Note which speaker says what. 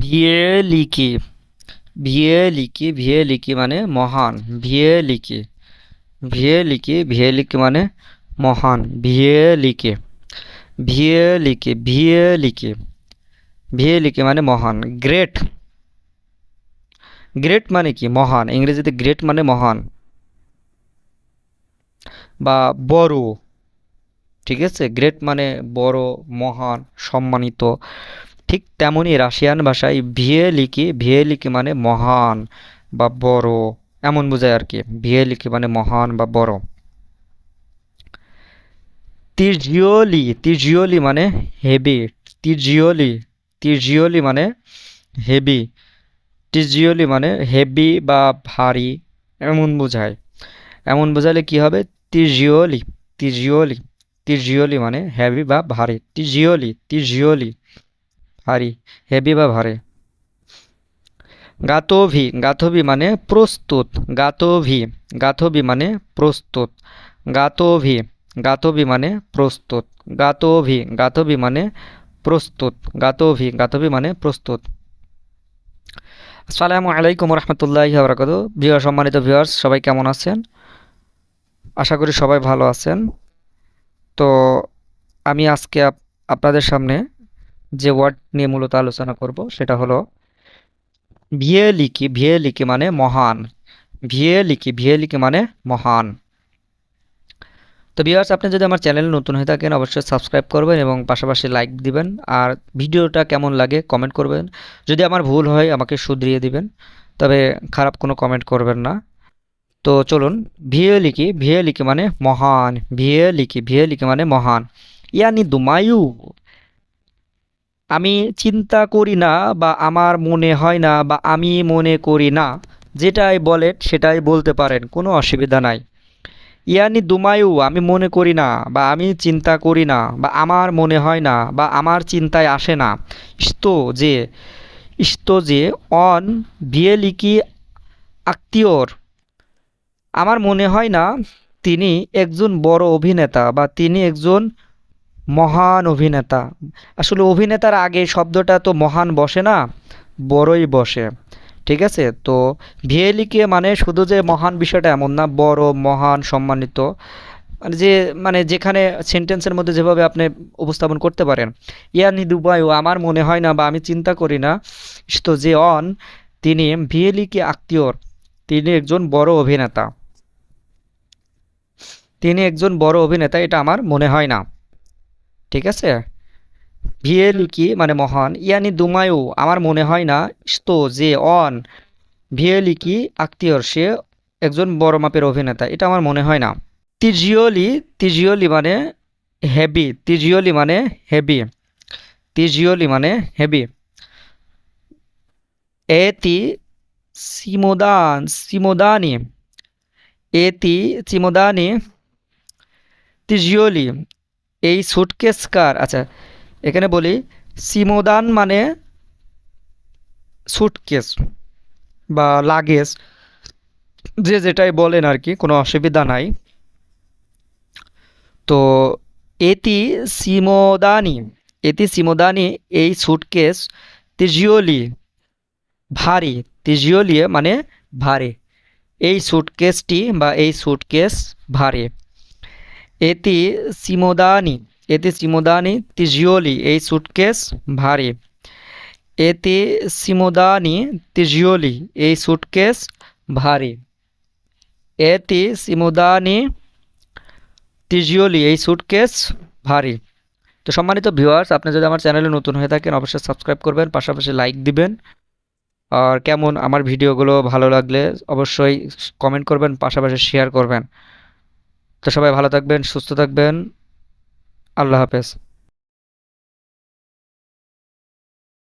Speaker 1: ভিয়েলিকি ভিয়েলিকি মানে মহান। ভিয়েলিকি ভিয়েলিকি মানে মহান। ভিয়েলিকি ভিয়েলিকি মানে মহান। গ্রেট গ্রেট মানে কি? মহান। ইংরেজিতে গ্রেট মানে মহান বা বড়। ঠিক আছে, গ্রেট মানে বড়, মহান, সম্মানিত। ঠিক তেমনই রাশিয়ান ভাষায় ভিয়েলিকি মানে মহান বা বড়, এমন বোঝায় আর কি। ভিয়েলিকি মানে মহান বা বড়। তির্জিওলি মানে হেভি। তির্জিওলি তির্জিওলি মানে হেভি। তির্জিওলি মানে হেভি বা ভারী, এমন বোঝায়। এমন বোঝালে কি হবে? তির্জিওলি তির্জিওলি তির্জিওলি মানে হেভি বা ভারী। তির্জিওলি ভারী, হেভি বা ভারী। গাথোভি মানে প্রস্তুত। গাথোভি মানে প্রস্তুত। গাথোভি গাথোভি মানে প্রস্তুত। গাথোভি মানে প্রস্তুত। গাথোভি মানে প্রস্তুত। আসসালামু আলাইকুম রহমতুল্লাহি ওয়া বারাকাতুহু। সম্মানিত ভিউয়ার্স, সবাই কেমন আছেন? আশা করি সবাই ভালো আছেন। তো আমি আজকে আপনাদের সামনে যে ওয়ার্ড নিয়ে মূলত আলোচনা করব সেটা হলো ভিয়েলিকি মানে মহান। ভিয়েলিকি মানে মহান। তো ভিউয়ার্স, আপনি যদি আমার চ্যানেলে নতুন হয়ে থাকেন অবশ্যই সাবস্ক্রাইব করবেন এবং পাশাপাশি লাইক দিবেন। আর ভিডিওটা কেমন লাগে কমেন্ট করবেন। যদি আমার ভুল হয় আমাকে শুধরিয়ে দিবেন, তবে খারাপ কোনো কমেন্ট করবেন না। তো চলুন, ভিয়েলিকি মানে মহান। ভিয়েলিকি মানে মহান। ইয়ানি দুমায়ু, আমি চিন্তা করি না বা আমার মনে হয় না বা আমি মনে করি না, যেটাই বলেন সেটাই বলতে পারেন, কোনো অসুবিধা নাই। ইয়ানি দুমায়ু, আমি মনে করি না বা আমি চিন্তা করি না বা আমার মনে হয় না বা আমার চিন্তায় আসে না। ইস্তো যে ইস্তো যে অন ভিয়েলিকি আক্তিওর, আমার মনে হয় না তিনি একজন বড় অভিনেতা বা তিনি একজন মহান অভিনেতা। আসলে অভিনেতার আগে শব্দটা তো মহান বসে না, বড়ই বসে। ঠিক আছে, তো ভিয়েলিকে মানে শুধু যে মহান বিষয়টা এমন না, বড়, মহান, সম্মানিত, মানে যে মানে যেখানে সেন্টেন্সের মধ্যে যেভাবে আপনি উপস্থাপন করতে পারেন। ইয়ানি দুবাই, আমার মনে হয় না বা আমি চিন্তা করি না, তো যে অন তিনি ভিয়েলিকে আক্তিওর, তিনি একজন বড় অভিনেতা। তিনি একজন বড় অভিনেতা এটা আমার মনে হয় না। ঠিক আছে, ভিয়েলিকি মানে মহান। ইয়ানি দুমায়ু, আমার মনে হয় না, তো যে অন ভিয়েলিকি আক্তিওর, সে একজন বড় মাপের অভিনেতা, এটা আমার মনে হয় না। তিজিওলি মানে হেভি। হেভি মানে হেভি। এতি সিমোদানি এতি সিমোদানি তিজিওলি, এই সুটকেস কার? আচ্ছা, এখানে বলি সিমোদান মানে সুটকেস বা লাগেজ, যে যেটাই বলেন আর কি, কোনো অসুবিধা নাই। তো এতি সিমোদানি এতি সিমোদানি, এই সুটকেস তিজিওলি ভারী। তিজিওলিয়ে মানে ভারী, এই সুটকেসটি বা এই সুটকেস ভারী। এতি সিমোদানি এতি সিমোদানি তিজিওলি, এই সুটকেস ভারী। এতি সিমোদানি তিজিওলি, এই সুটকেস ভারী। এতি সিমোদানি তিজিওলি, এই সুটকেস ভারী। তো সম্মানিত ভিউয়ার্স, আপনি যদি আমার চ্যানেলে নতুন হয়ে থাকেন অবশ্যই সাবস্ক্রাইব করবেন, পাশাপাশি লাইক দিবেন। আর কেমন আমার ভিডিওগুলো ভালো লাগলে অবশ্যই কমেন্ট করবেন, পাশাপাশি শেয়ার করবেন। তো সবাই ভালো থাকবেন, সুস্থ থাকবেন। আল্লাহ হাফেজ।